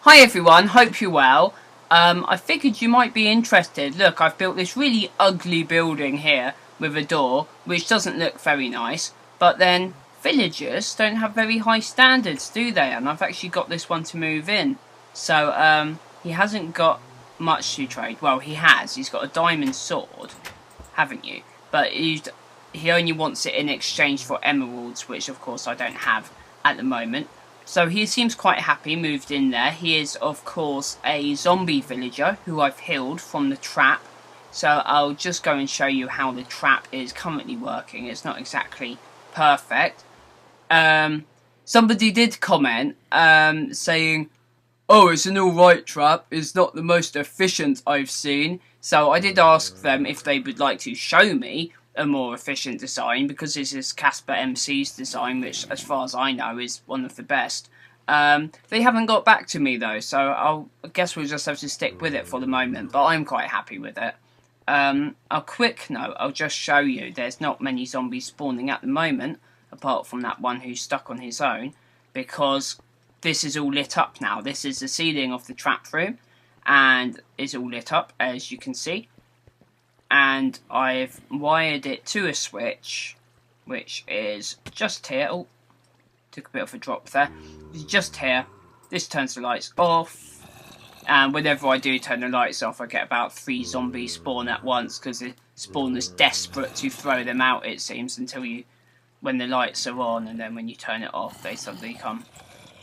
Hi everyone, hope you're well. I figured you might be interested. Look, I've built this really ugly building here with a door, which doesn't look very nice. But then, villagers don't have very high standards, do they? And I've actually got this one to move in. So, he hasn't got much to trade. Well, he has. He's got a diamond sword, haven't you? But he only wants it in exchange for emeralds, which of course I don't have at the moment. So he seems quite happy, moved in there. He is, of course, a zombie villager who I've healed from the trap. So I'll just go and show you how the trap is currently working. It's not exactly perfect. Somebody did comment saying, "Oh, it's an alright trap. It's not the most efficient I've seen." So I did ask them if they would like to show me a more efficient design, because this is Casper MC's design, which as far as I know is one of the best. They haven't got back to me though, so I guess we'll just have to stick with it for the moment, but I'm quite happy with it. A quick note, I'll just show you, there's not many zombies spawning at the moment, apart from that one who's stuck on his own, because this is all lit up now. This is the ceiling of the trap room, and it's all lit up, as you can see. And I've wired it to a switch, which is just here. Oh, took a bit of a drop there. It's just here. This turns the lights off. And whenever I do turn the lights off, I get about 3 zombies spawn at once, because the spawner's desperate to throw them out, it seems, when the lights are on, and then when you turn it off, they suddenly come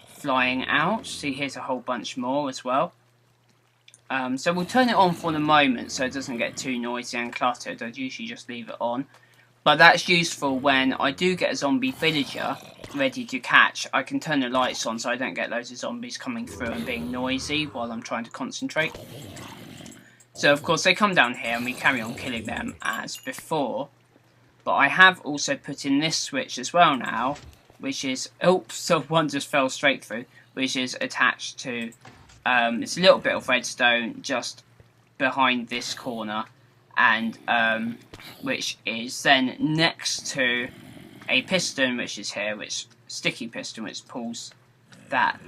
flying out. See, here's a whole bunch more as well. So we'll turn it on for the moment so it doesn't get too noisy and cluttered. I'd usually just leave it on. But that's useful when I do get a zombie villager ready to catch. I can turn the lights on so I don't get loads of zombies coming through and being noisy while I'm trying to concentrate. So of course they come down here and we carry on killing them as before. But I have also put in this switch as well now, which is... Oops, so one just fell straight through, which is attached to... it's a little bit of redstone just behind this corner, and which is then next to a piston which is here, which sticky piston, which pulls that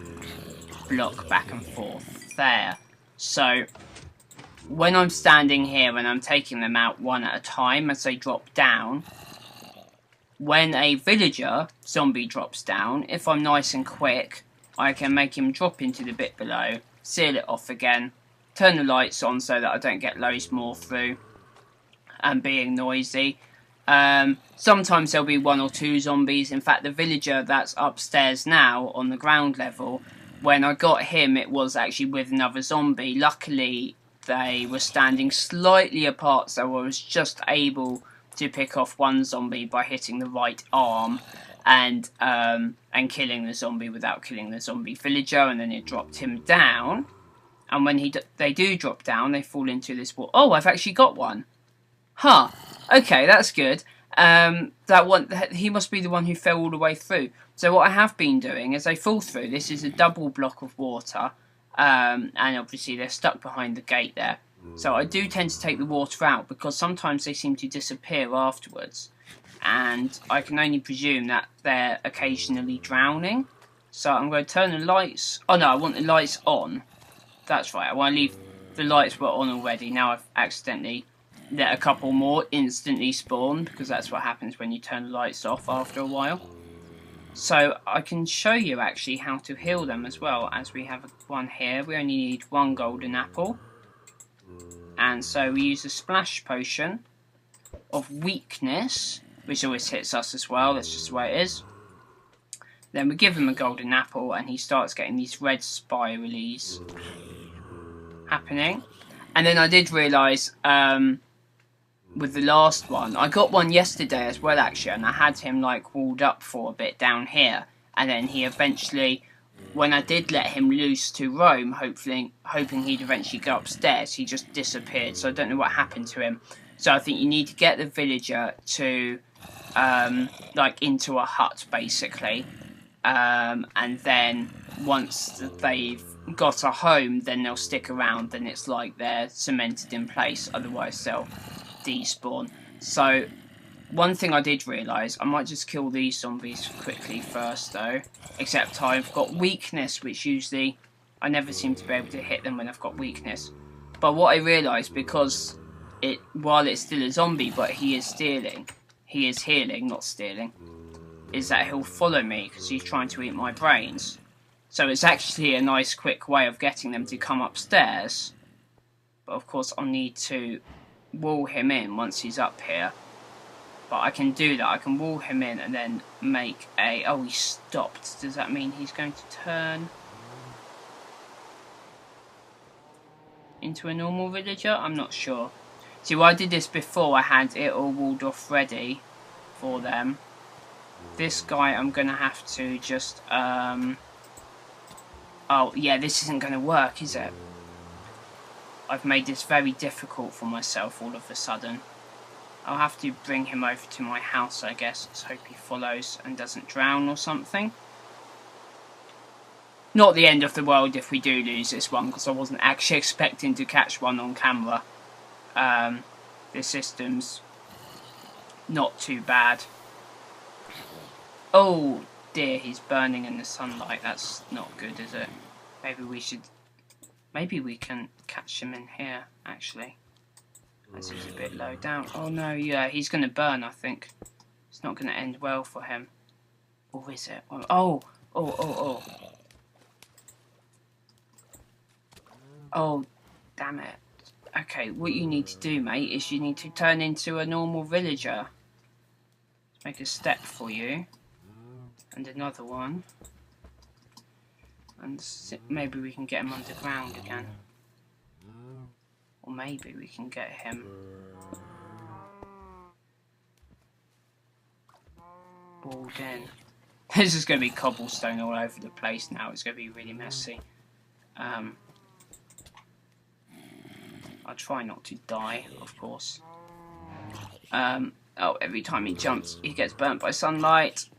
block back and forth there. So when I'm standing here and I'm taking them out one at a time as they drop down, when a villager zombie drops down, if I'm nice and quick, I can make him drop into the bit below, seal it off again, turn the lights on so that I don't get loads more through and being noisy. Sometimes there'll be 1 or 2 zombies. In fact, the villager that's upstairs now on the ground level, when I got him, it was actually with another zombie. Luckily, they were standing slightly apart, so I was just able to pick off one zombie by hitting the right arm and killing the zombie without killing the zombie villager, and then it dropped him down. And when they do drop down, they fall into this wall. Oh, I've actually got one. Huh. Okay, that's good. That one, he must be the one who fell all the way through. So what I have been doing as they fall through, this is a double block of water, and obviously they're stuck behind the gate there. So I do tend to take the water out because sometimes they seem to disappear afterwards. And I can only presume that they're occasionally drowning. So I'm going to turn the lights... Oh no, I want the lights on. That's right, I want to leave the lights were on already. Now I've accidentally let a couple more instantly spawn, because that's what happens when you turn the lights off after a while. So I can show you actually how to heal them as well, as we have one here. We only need 1 golden apple. And so we use a splash potion of weakness, which always hits us as well. That's just the way it is. Then we give him a golden apple and he starts getting these red spiralies happening. And then I did realise with the last one, I got one yesterday as well actually, and I had him like walled up for a bit down here, and then he eventually, when I did let him loose to roam, hoping he'd eventually go upstairs, he just disappeared. So I don't know what happened to him. So I think you need to get the villager to like into a hut basically, and then once they've got a home, then they'll stick around, then it's like they're cemented in place, otherwise they'll despawn. So one thing I did realise, I might just kill these zombies quickly first though, except I've got weakness, which usually I never seem to be able to hit them when I've got weakness. But what I realised, because while it's still a zombie, but he is stealing, he is healing, not stealing, is that he'll follow me because he's trying to eat my brains. So it's actually a nice quick way of getting them to come upstairs. But of course I'll need to wall him in once he's up here. But I can do that. I can wall him in and then make a... Oh, he stopped. Does that mean he's going to turn into a normal villager? I'm not sure. See, when I did this before, I had it all walled off ready for them. This guy, I'm going to have to just... Oh, yeah, this isn't going to work, is it? I've made this very difficult for myself all of a sudden. I'll have to bring him over to my house, I guess. Let's hope he follows and doesn't drown or something. Not the end of the world if we do lose this one, because I wasn't actually expecting to catch one on camera. The system's not too bad. Oh dear, he's burning in the sunlight. That's not good, is it? Maybe we can catch him in here, actually. This is a bit low down. Oh no, yeah, he's going to burn, I think. It's not going to end well for him. Or is it? Oh. Oh, damn it. Okay, what you need to do, mate, is you need to turn into a normal villager. Let's make a step for you. And another one. And maybe we can get him underground again. Or maybe we can get him walled in. This is going to be cobblestone all over the place now. It's going to be really messy. I'll try not to die, of course. Oh, every time he jumps, he gets burnt by sunlight.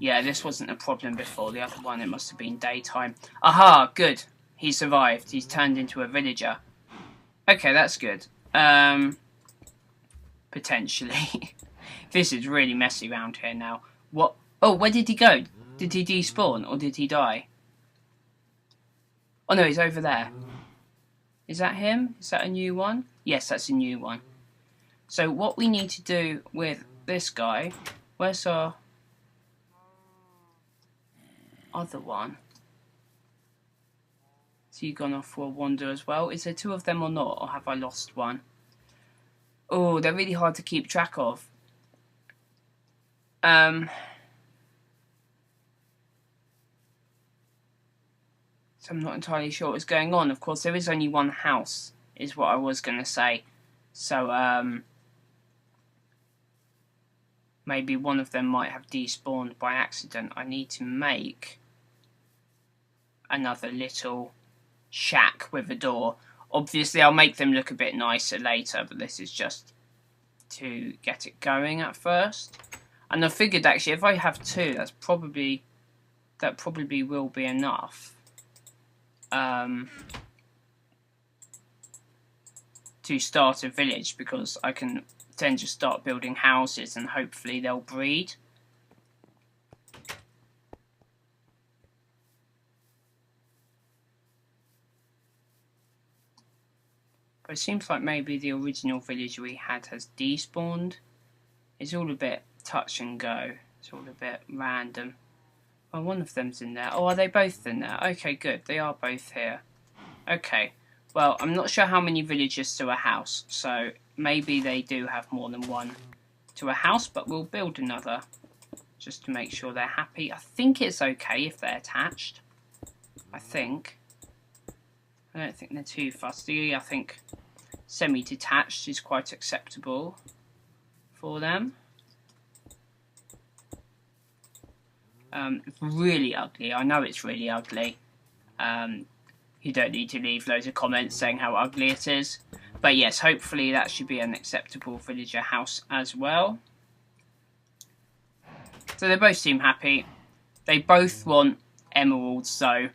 Yeah, this wasn't a problem before. The other one, it must have been daytime. Aha, good. He survived. He's turned into a villager. Okay, that's good. Potentially. This is really messy around here now. What? Oh, where did he go? Did he despawn or did he die? Oh no, he's over there. Is that him? Is that a new one? Yes, that's a new one. So what we need to do with this guy... Where's our other one? So you gone off for a wander as well? Is there two of them or not? Or have I lost one? Oh, they're really hard to keep track of. So I'm not entirely sure what's going on. Of course, there is only one house, is what I was going to say. So, maybe one of them might have despawned by accident. I need to make another little shack with a door. Obviously, I'll make them look a bit nicer later, but this is just to get it going at first. And I figured, actually, if I have two, that probably will be enough. To start a village, because I can then just start building houses and hopefully they'll breed. But it seems like maybe the original village we had has despawned. It's all a bit touch and go. It's all a bit random. Well, one of them's in there. Oh, are they both in there? Okay, good. They are both here. Okay. Well, I'm not sure how many villagers to a house, so maybe they do have more than one to a house, but we'll build another just to make sure they're happy. I think it's okay if they're attached. I think. I don't think they're too fussy. I think semi-detached is quite acceptable for them. Really ugly. I know it's really ugly. You don't need to leave loads of comments saying how ugly it is. But yes, hopefully that should be an acceptable villager house as well. So they both seem happy. They both want emeralds though.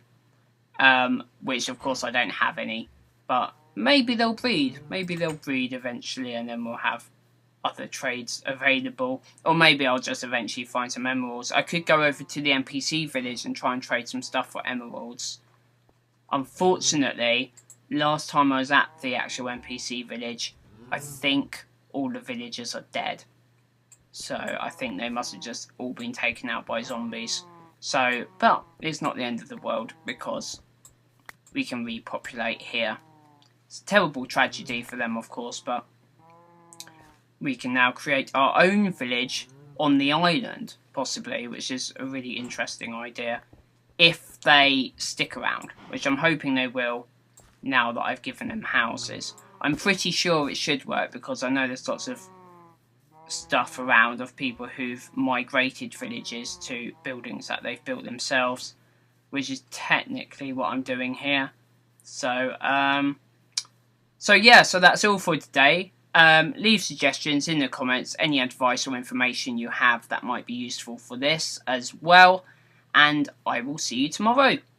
Which of course I don't have any. But maybe they'll breed. Maybe they'll breed eventually and then we'll have other trades available, or maybe I'll just eventually find some emeralds. I could go over to the NPC village and try and trade some stuff for emeralds. Unfortunately, last time I was at the actual NPC village, I think all the villagers are dead. So I think they must have just all been taken out by zombies. So, but it's not the end of the world because we can repopulate here. It's a terrible tragedy for them, of course, but we can now create our own village on the island, possibly, which is a really interesting idea, if they stick around, which I'm hoping they will now that I've given them houses. I'm pretty sure it should work because I know there's lots of stuff around of people who've migrated villages to buildings that they've built themselves, which is technically what I'm doing here. So yeah, so that's all for today. Leave suggestions in the comments, any advice or information you have that might be useful for this as well, and I will see you tomorrow.